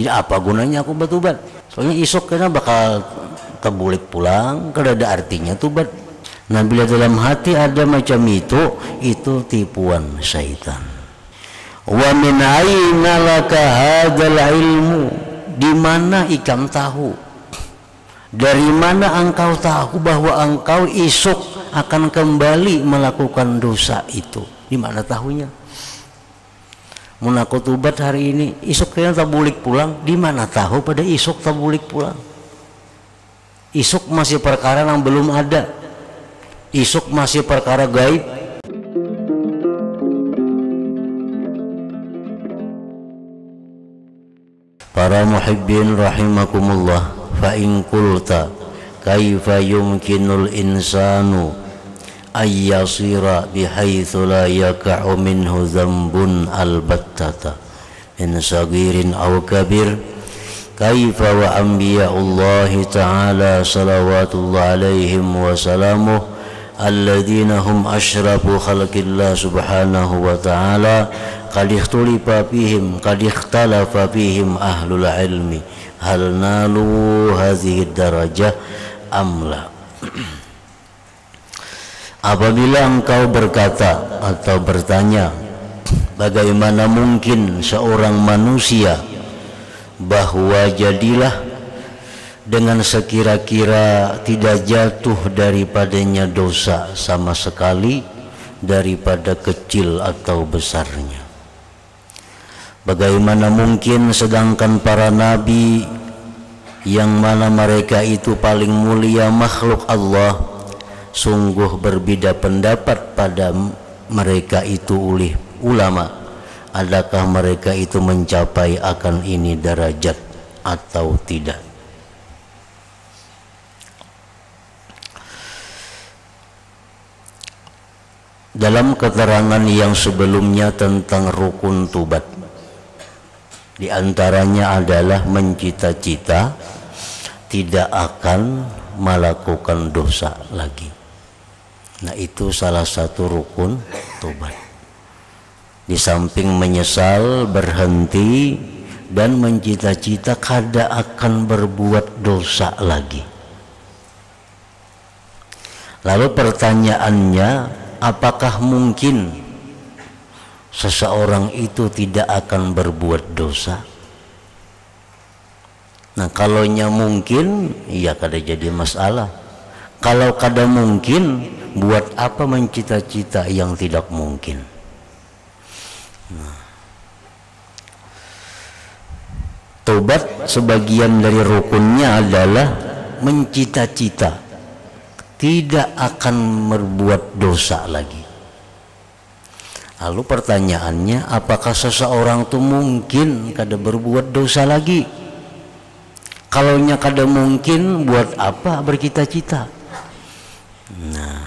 Jadi apa gunanya aku bertobat? Soalnya isok kena bakal terbulik pulang, kada ada artinya tobat. Nah bila dalam hati ada macam itu tipuan syaitan. Wa min aina laka hadzal ilmu, di mana ikam tahu? Dari mana engkau tahu bahwa engkau esok akan kembali melakukan dosa itu? Di mana tahunya? Mun aku tobat hari ini, esok kena terbulik pulang. Di mana tahu pada esok terbulik pulang? Esok masih perkara yang belum ada. Esok masih perkara gaib. Para muhibbin rahimakumullah, fa in qulta kaifa yumkinul insanu ay yasira bihaitsu la yaka'u minhu dhanbun albattata min sagirin aw kabir, kaifa wa anbiya'ullahi ta'ala salawatullah alaihim wa salamuh alladzina hum asyrafu khalqillah subhanahu wa ta'ala qad ikhtalafa fihim ahlul ilmi hal nalu hadhihi darajah amla. Apabila engkau berkata atau bertanya, bagaimana mungkin seorang manusia bahwa jadilah dengan sekira-kira tidak jatuh daripadanya dosa sama sekali daripada kecil atau besarnya. Bagaimana mungkin sedangkan para nabi yang mana mereka itu paling mulia makhluk Allah, sungguh berbeda pendapat pada mereka itu oleh ulama, adakah mereka itu mencapai akan ini derajat atau tidak. Dalam keterangan yang sebelumnya tentang rukun tobat, di antaranya adalah mencita-cita tidak akan melakukan dosa lagi. Nah itu salah satu rukun tobat. Di samping menyesal, berhenti, dan mencita-cita kada akan berbuat dosa lagi. Lalu pertanyaannya, apakah mungkin seseorang itu tidak akan berbuat dosa? Nah kalaunya mungkin, ya kada jadi masalah. Kalau kada mungkin, buat apa mencita-cita yang tidak mungkin? Nah, tobat sebagian dari rukunnya adalah mencita-cita tidak akan berbuat dosa lagi. Lalu pertanyaannya, apakah seseorang itu mungkin kada berbuat dosa lagi? Kalaunya kada mungkin, buat apa bercita-cita? Nah,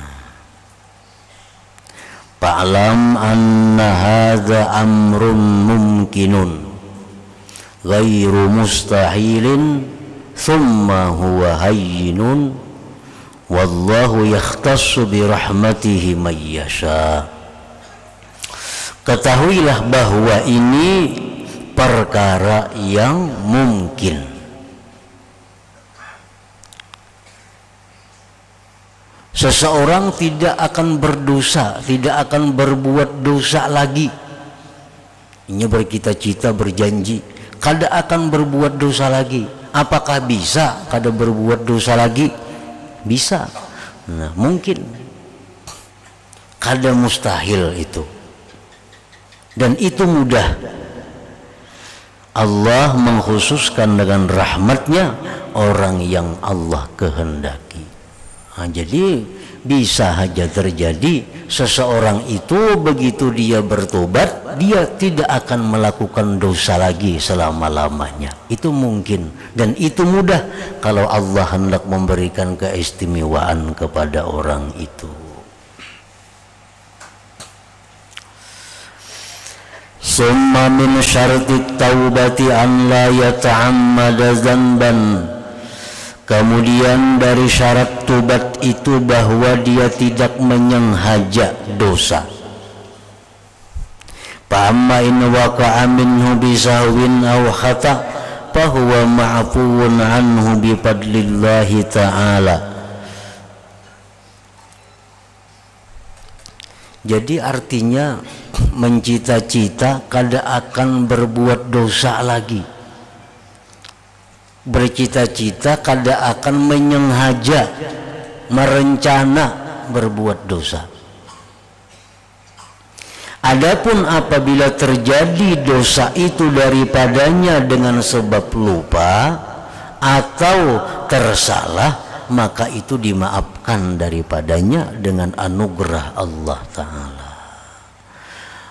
fa'lam anna hadza amrun mumkinun ghairu mustahilin thumma huwa hayyinun wallahu yakhtassu bi rahmatihi may yasha. Ketahuilah bahwa ini perkara yang mungkin. Seseorang tidak akan berdosa, tidak akan berbuat dosa lagi. Ini bercita-cita, berjanji, kada akan berbuat dosa lagi. Apakah bisa kada berbuat dosa lagi? Bisa. Nah, mungkin. Kada mustahil itu. Dan itu mudah. Allah mengkhususkan dengan rahmatnya orang yang Allah kehendaki. Nah, jadi bisa saja terjadi seseorang itu begitu dia bertobat, dia tidak akan melakukan dosa lagi selama-lamanya. Itu mungkin dan itu mudah kalau Allah hendak memberikan keistimewaan kepada orang itu. Summa min syartit taubati an la yata'ammada dzanban. Kemudian dari syarat tobat itu bahwa dia tidak menyengaja dosa. Fa amma in waqa'a minhu bisahwin aw khata', fahuwa ma'fuun anhu bifadlillahi ta'ala. Jadi artinya mencita-cita kada akan berbuat dosa lagi, bercita-cita kada akan menyengaja merencana berbuat dosa. Adapun apabila terjadi dosa itu daripadanya dengan sebab lupa atau tersalah, maka itu dimaafkan daripadanya dengan anugerah Allah Ta'ala.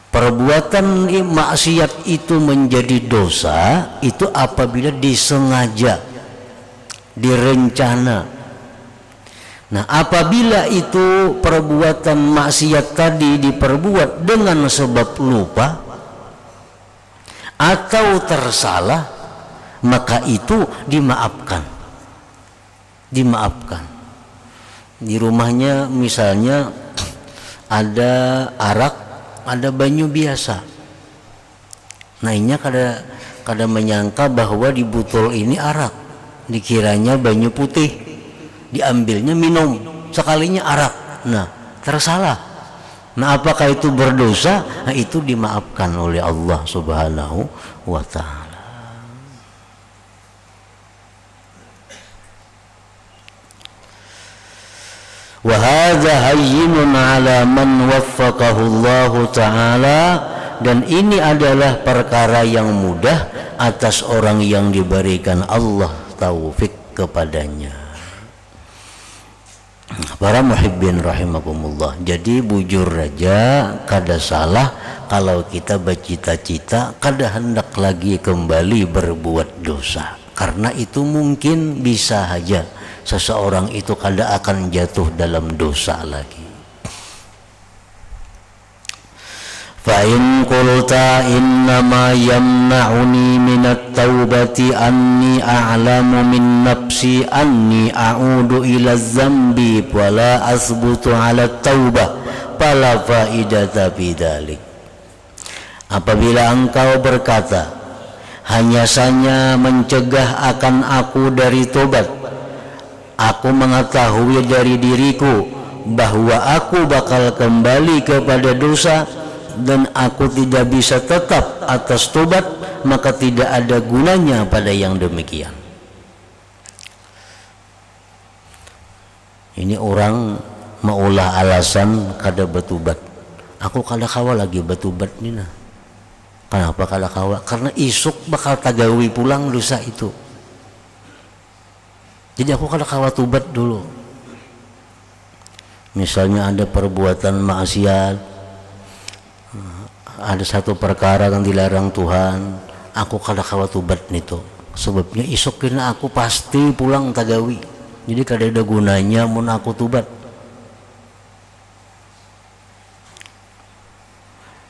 Perbuatan maksiat itu menjadi dosa itu apabila disengaja, direncana. Nah, apabila itu perbuatan maksiat tadi diperbuat dengan sebab lupa atau tersalah, maka itu dimaafkan. Dimaafkan. Di rumahnya misalnya ada arak, ada banyu biasa. Nah, ini kada menyangka bahwa di botol ini arak, dikiranya banyu putih. Diambilnya minum, sekalinya arak. Nah, tersalah. Nah, apakah itu berdosa? Nah, itu dimaafkan oleh Allah Subhanahu wa Ta'ala. Wa hadza hayyinun 'ala man waffaqahu Allah Ta'ala, dan ini adalah perkara yang mudah atas orang yang diberikan Allah taufik kepadanya. Para muhibbin rahimakumullah, jadi bujur raja kada salah kalau kita bercita-cita kada hendak lagi kembali berbuat dosa, karena itu mungkin bisa saja seseorang itu kada akan jatuh dalam dosa lagi. Fa in qulta innama yamna'uni minat taubati anni a'lamu min nafsi anni a'udu ila zambi wala asbutu ala taubah fala faidata bidzalik. Apabila engkau berkata hanya saja mencegah akan aku dari tobat, aku mengetahui dari diriku bahwa aku bakal kembali kepada dosa dan aku tidak bisa tetap atas tobat, maka tidak ada gunanya pada yang demikian. Ini orang maulah alasan kada bertobat. Aku kada kawa lagi bertobat ni nah. Kenapa kada kawa? Karena isuk bakal tagawi pulang dosa itu. Jadi aku kada kawa tobat dulu. Misalnya ada perbuatan maksiat, ada satu perkara yang dilarang Tuhan, aku kada kawa tobat nito. Sebabnya isok kena aku pasti pulang tagawi. Jadi kada ada gunanya mun aku tobat.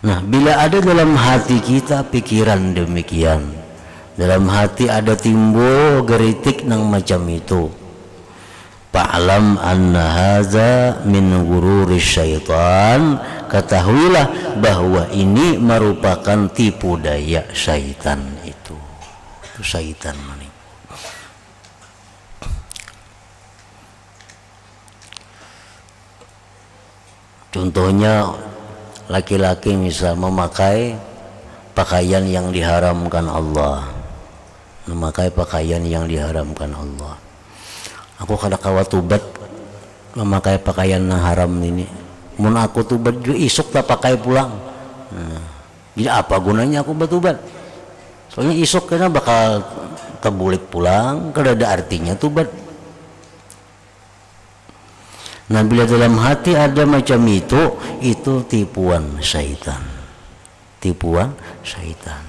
Nah, bila ada dalam hati kita pikiran demikian, dalam hati ada timbul geritik nang macam itu, fa'lam anna hadza min ghururis syaitan, ketahuilah bahwa ini merupakan tipu daya syaitan itu syaitan ini. Contohnya laki-laki misal memakai pakaian yang diharamkan Allah, memakai pakaian yang diharamkan Allah. Aku kada kawa tobat memakai pakaian yang haram ini. Mun aku tobat juga isuk tak pakai pulang. Jadi apa gunanya aku bertobat? Soalnya isuk kena bakal terbulik pulang, kada ada artinya tobat. Nah, bila dalam hati ada macam itu tipuan syaitan. Tipuan syaitan.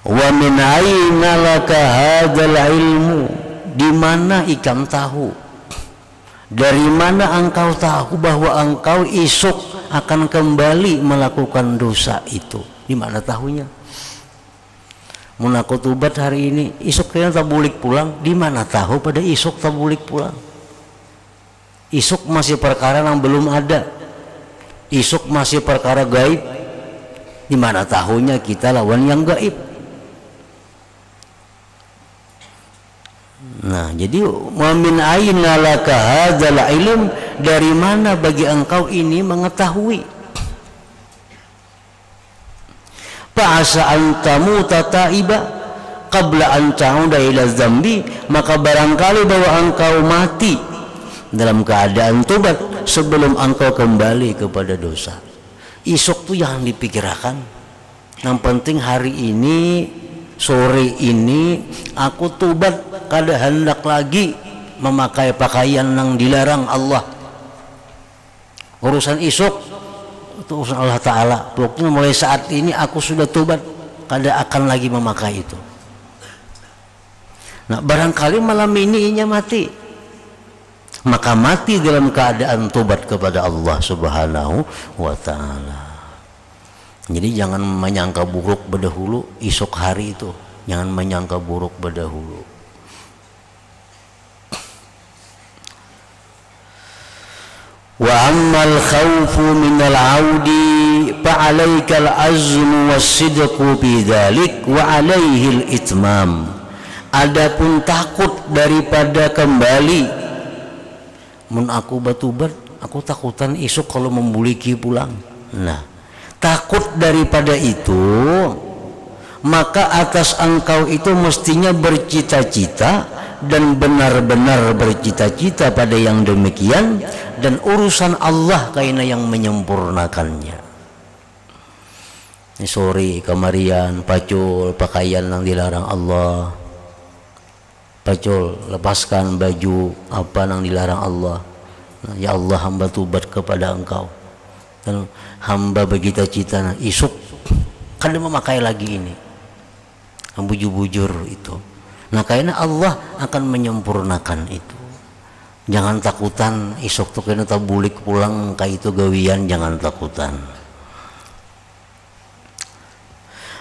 Wa min aina laka hadzal ilmu, di mana ikam tahu? Dari mana engkau tahu bahwa engkau esok akan kembali melakukan dosa itu? Di mana tahunya? Mun aku tobat hari ini, esok kena tabulik pulang. Di mana tahu pada esok tabulik pulang? Esok masih perkara yang belum ada. Esok masih perkara gaib. Di mana tahunya kita lawan yang gaib? Nah, jadi wa min aina laka hadzal ilm, dari mana bagi engkau ini mengetahui? Fa'asa antamu tataiba qabla an ta'uda ila dzambi, maka barangkali bahwa engkau mati dalam keadaan tobat sebelum engkau kembali kepada dosa. Isok tuh jangan dipikirkan. Yang penting hari ini, sore ini aku tobat, kada hendak lagi memakai pakaian yang dilarang Allah. Urusan isok itu urusan Allah Ta'ala. Pokoknya mulai saat ini aku sudah tobat, kada akan lagi memakai itu. Nah, barangkali malam ini inya mati, maka mati dalam keadaan tobat kepada Allah Subhanahu wa Ta'ala. Jadi jangan menyangka buruk berdahulu esok hari itu, jangan menyangka buruk berdahulu. Wa ammal khawfu minal audi fa'alaikal azmu was-sidqu bidzalik wa alaihil itmam. Adapun takut daripada kembali, mun aku batubat, aku takutan esok kalau membuliki pulang. Nah, takut daripada itu, maka atas engkau itu mestinya bercita-cita dan benar-benar bercita-cita pada yang demikian, dan urusan Allah kaina yang menyempurnakannya. Ini sore kemarian pacul pakaian yang dilarang Allah, pacul lepaskan baju apa yang dilarang Allah. Nah, ya Allah, hamba tubat kepada engkau, dan hamba bercita-cita isuk kada memakai lagi ini, bujur-bujur itu. Nah, karena Allah akan menyempurnakan itu. Jangan takutan isuk tuh kena tabulik pulang kayak itu gawian, jangan takutan.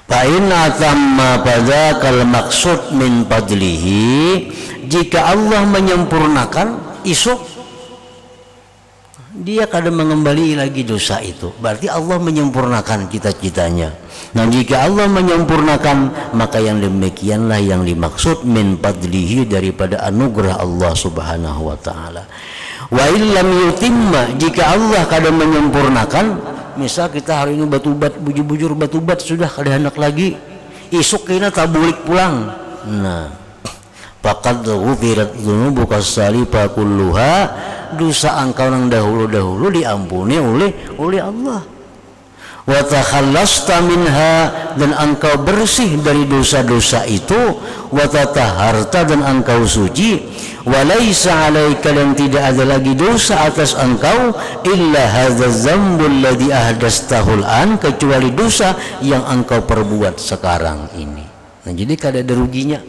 Fa in atamma fadzakal maksud min fadlihi, jika Allah menyempurnakan isuk, dia kadang mengembali lagi dosa itu, berarti Allah menyempurnakan cita-citanya. Nah, jika Allah menyempurnakan, maka yang demikianlah yang dimaksud min fadlihi, daripada anugerah Allah Subhanahu wa Ta'ala. Wa illam yutimma, jika Allah kadang menyempurnakan, misal kita hari ini batubat, bujur-bujur batubat sudah kada hendak lagi, isuk kena tabulik pulang. Nah, faqad ghufirat dzunubuka as-salifa kulluha, dosa engkau yang dahulu-dahulu diampuni oleh Allah. Wa takhallasta minha, dan engkau bersih dari dosa-dosa itu. Wa tatahharta, dan engkau suci. Wa laisa 'alaika, dan tidak ada lagi dosa atas engkau, illa hadzal dzambul ladzi ahdastahul an, kecuali dosa yang engkau perbuat sekarang ini. Nah, jadi kada ada ruginya.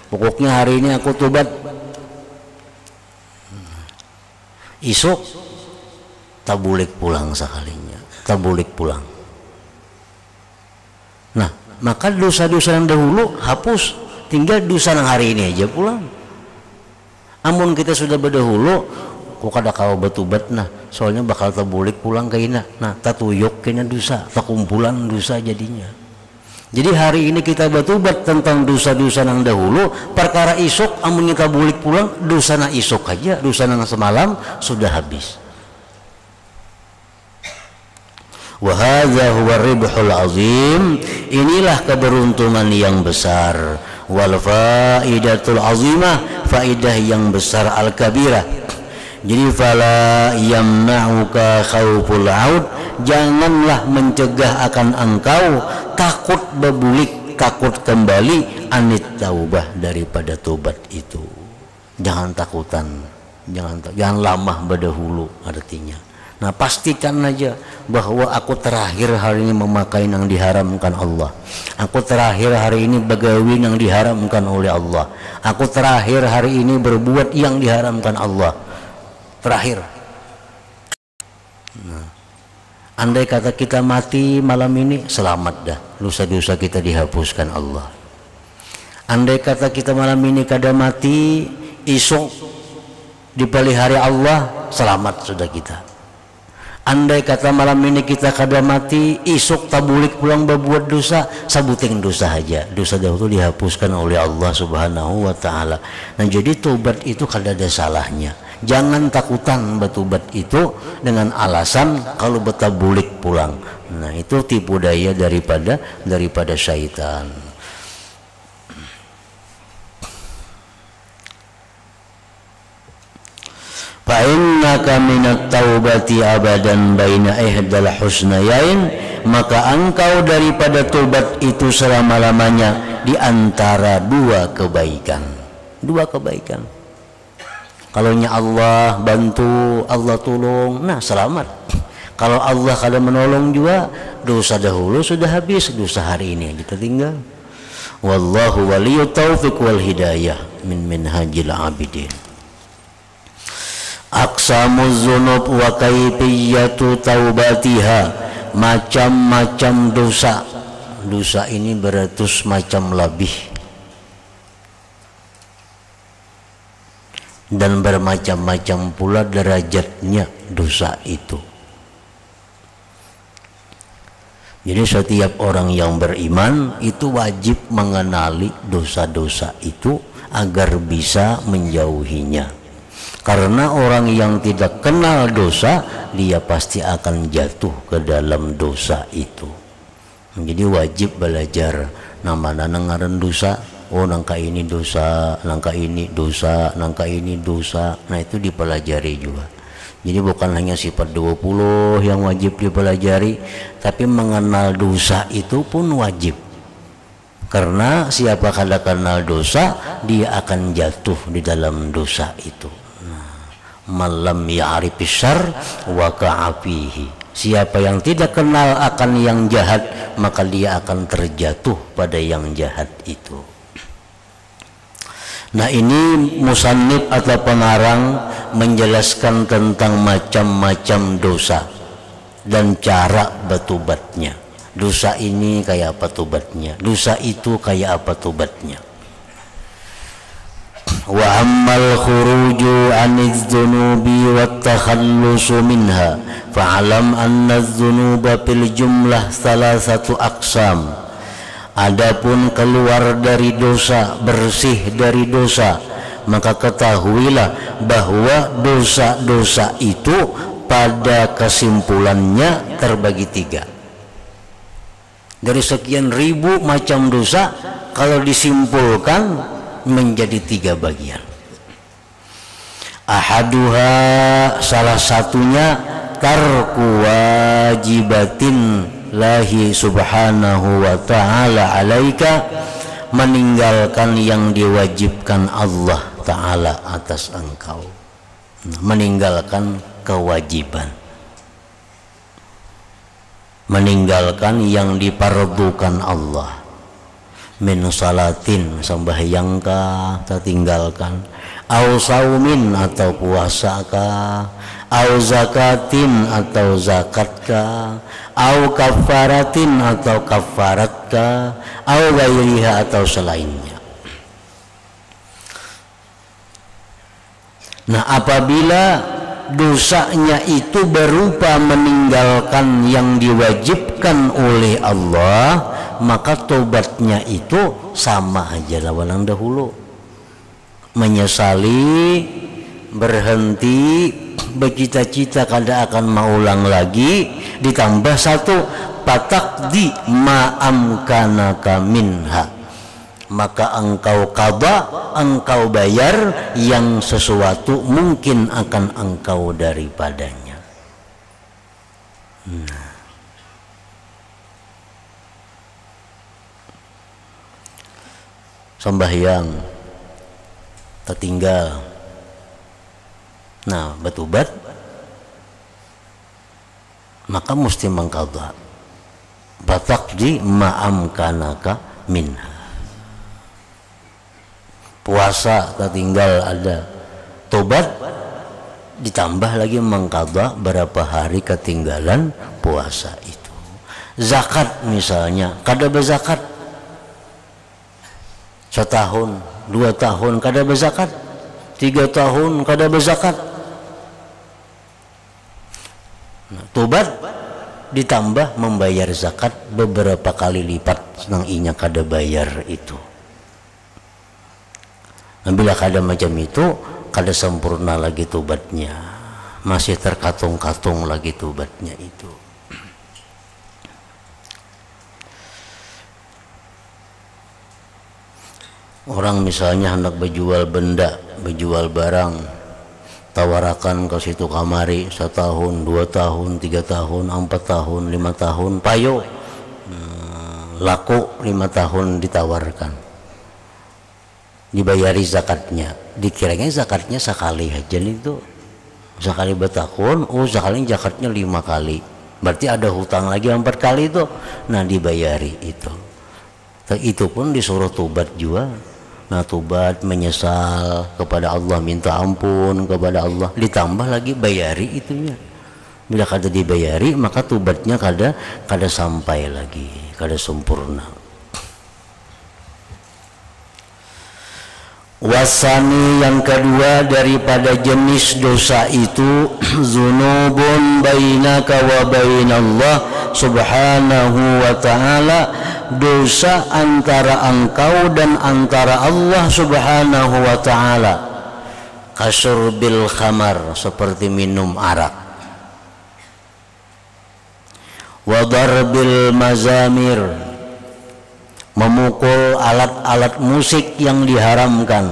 Pokoknya hari ini aku tobat, isuk tabulik pulang sekalinya, tabulik pulang. Nah, maka dosa-dosa yang dahulu hapus, tinggal dosa yang hari ini aja pulang. Amun kita sudah berdahulu, kok kada kau batubat, nah soalnya bakal tabulik pulang kaina, nah tatuyuk kena dosa, takumpulan dosa jadinya. Jadi hari ini kita batubat tentang dosa-dosa yang dahulu, perkara isuk amun kita bulik pulang, dosa na isuk aja, dosa na semalam sudah habis. Wa hadza huwa ribhul azim, inilah keberuntungan yang besar. Wal faidatul azimah, faidah yang besar al-kabirah. Jadi fala yamna'uka khawful 'aud, janganlah mencegah akan engkau takut bebulik, takut kembali, anit taubah, daripada tobat itu. Jangan takutan, jangan lama berdahulu artinya. Nah, pastikan aja bahwa aku terakhir hari ini memakai yang diharamkan Allah. Aku terakhir hari ini begawi yang diharamkan oleh Allah. Aku terakhir hari ini berbuat yang diharamkan Allah. Terakhir. Nah, andai kata kita mati malam ini, selamat dah, dosa-dosa kita dihapuskan Allah. Andai kata kita malam ini kada mati, esok dipelihara Allah, selamat sudah kita. Andai kata malam ini kita kada mati, isuk tabulik pulang berbuat dosa, sabuting dosa aja, dosa dahulu dihapuskan oleh Allah Subhanahu wa Ta'ala. Nah, jadi tobat itu kada ada salahnya. Jangan takutan bertobat itu dengan alasan kalau betabulik pulang. Nah, itu tipu daya daripada syaitan. Fa innaka minat taubati abadan baina ihdal husnayain, maka engkau daripada tobat itu selama-lamanya di antara dua kebaikan. Dua kebaikan. Kalaunya Allah bantu, Allah tolong, nah selamat. Kalau Allah kada menolong juga, dosa dahulu sudah habis, dosa hari ini kita tinggal. Wallahu waliyut taufiq wal hidayah min minhajil abidin. Aqsamuz dzunub wa kaifiyatu taubatiha, macam-macam dosa. Dosa ini beratus macam lebih dan bermacam-macam pula derajatnya dosa itu. Jadi setiap orang yang beriman itu wajib mengenali dosa-dosa itu agar bisa menjauhinya. Karena orang yang tidak kenal dosa, dia pasti akan jatuh ke dalam dosa itu. Jadi wajib belajar nama ngaran dosa. Oh, nangka ini dosa, nangka ini dosa, nangka ini dosa. Nah, itu dipelajari juga. Jadi bukan hanya sifat 20 yang wajib dipelajari, tapi mengenal dosa itu pun wajib. Karena siapa kada kenal dosa, dia akan jatuh di dalam dosa itu. Malam ya'rifis syarr wa ka'afihi. Siapa yang tidak kenal akan yang jahat, maka dia akan terjatuh pada yang jahat itu. Nah, ini musannif atau pengarang menjelaskan tentang macam-macam dosa dan cara bertobatnya. Dosa ini kayak apa tobatnya, dosa itu kayak apa tobatnya. Wa ammal khuruju aniz dzunubi wat takhallusu minha fa'alam anna dzunuba fil jumlah salasatu aqsam. Adapun keluar dari dosa, bersih dari dosa, maka ketahuilah bahwa dosa-dosa itu pada kesimpulannya terbagi tiga. Dari sekian ribu macam dosa, kalau disimpulkan menjadi tiga bagian. Ahaduha, salah satunya tarku wajibatin lahi subhanahu wa ta'ala alaika, meninggalkan yang diwajibkan Allah ta'ala atas engkau. Meninggalkan kewajiban, meninggalkan yang dipardukan Allah. Min salatin, sembahyang kah tertinggalkan, au saumin atau puasa kah, au zakatin atau zakat kah, au kafaratin atau kafarat kah, au ghairiha atau selainnya. Nah, apabila dosanya itu berupa meninggalkan yang diwajibkan oleh Allah, maka tobatnya itu sama aja lawan dahulu. Menyesali, berhenti, bercita-cita kada akan mengulang lagi, ditambah satu patakdi ma'amkanaka minha, maka engkau qada, engkau bayar yang sesuatu mungkin akan engkau daripadanya. Sembahyang tertinggal, nah bertobat, maka mesti mengqadha bataqdi ma'amkanaka minha. Puasa tertinggal ada, tobat ditambah lagi mengqadha berapa hari ketinggalan puasa itu. Zakat misalnya, kada berzakat setahun, 2 tahun kada berzakat, 3 tahun kada berzakat. Nah, tobat ditambah membayar zakat beberapa kali lipat nang inya kada bayar itu. Nah, bila kada macam itu kada sempurna lagi tobatnya, masih terkatung-katung lagi tobatnya itu. Orang misalnya hendak berjual benda, berjual barang, tawarakan ke situ kamari 1 tahun, 2 tahun, 3 tahun, 4 tahun, 5 tahun, payo laku 5 tahun ditawarkan, dibayari zakatnya, dikiranya zakatnya sekali aja itu, sekali bertahun, sekali zakatnya 5 kali, berarti ada hutang lagi 4 kali itu, nah dibayari itu. Itu pun disuruh tobat juga. Nah, tobat, menyesal kepada Allah, minta ampun kepada Allah, ditambah lagi bayari itunya. Bila kada dibayari maka tobatnya kada sampai lagi, kada sempurna. Wasani yang kedua daripada jenis dosa itu dzunubun bainaka wa bainallah subhanahu wa ta'ala, dosa antara engkau dan antara Allah subhanahu wa ta'ala. Kasurbil khamar, seperti minum arak, wa darbil mazamir, memukul alat-alat musik yang diharamkan,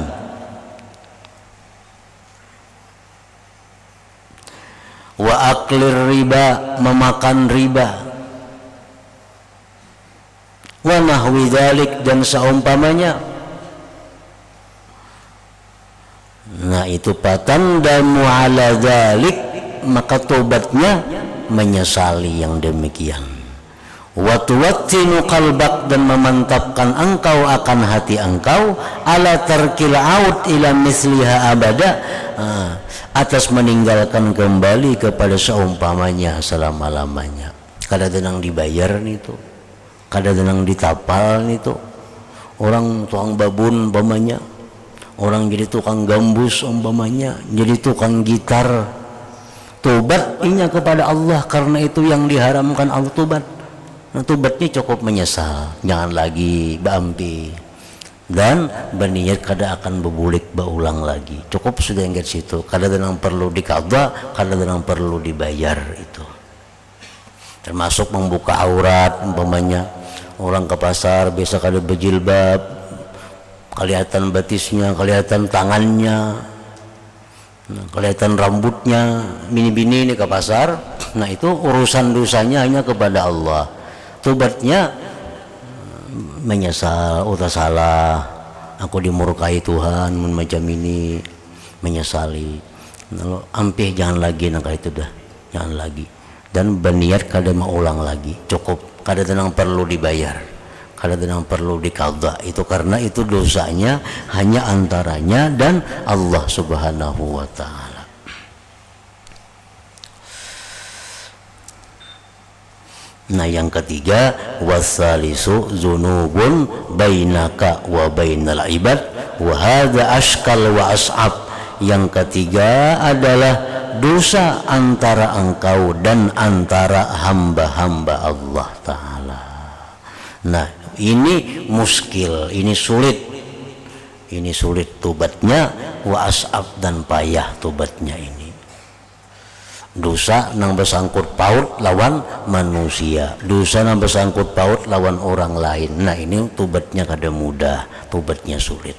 wa aklir riba, memakan riba, wa nahwi dzalik, dan seumpamanya. Nah, itu patandamu ala dzalik, maka tobatnya menyesali yang demikian. Wa tuwattinu qalbak, dan memantapkan engkau akan hati engkau, ala tarkil aud ila misliha abada, atas meninggalkan kembali kepada seumpamanya selama-lamanya. Kada tenang dibayar itu, kada tenang ditapal itu. Orang tukang babun umpamanya, orang jadi tukang gambus umpamanya, jadi tukang gitar. Tobat inya kepada Allah, karena itu yang diharamkan Allah tobat. Nah, tobatnya cukup menyesal, jangan lagi beampi, dan berniat kada akan bebulik berulang lagi. Cukup sudah ingat situ, kada tenang perlu dikada, kada tenang perlu dibayar itu. Termasuk membuka aurat umpamanya, orang ke pasar biasa kada berjilbab, kelihatan batisnya, kelihatan tangannya, kelihatan rambutnya, bini-bini ini ke pasar. Nah, itu urusan dosanya hanya kepada Allah. Tobatnya menyesal, salah, aku dimurkai Tuhan macam ini, menyesali. Lalu ampih, jangan lagi nangka itu dah, jangan lagi, dan berniat kada mau ulang lagi. Cukup, kada tenang perlu dibayar, kada tenang perlu dikada. Itu karena itu dosanya hanya antaranya dan Allah subhanahu wa ta'ala. Nah, yang ketiga, wasalisu dzunubun bainaka wa bainal ibad wa hadza ashkal wa as'ab. Yang ketiga adalah dosa antara engkau dan antara hamba-hamba Allah Ta'ala. Nah, ini muskil, ini sulit, tobatnya, wa as'ab, dan payah tobatnya ini. Dosa nang bersangkut paut lawan manusia, dosa nang bersangkut paut lawan orang lain. Nah, ini tobatnya kada mudah, tobatnya sulit.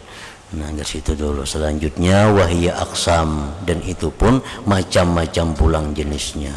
Nah, dari situ dulu. Selanjutnya wahya aksam, dan itu pun macam-macam pulang jenisnya.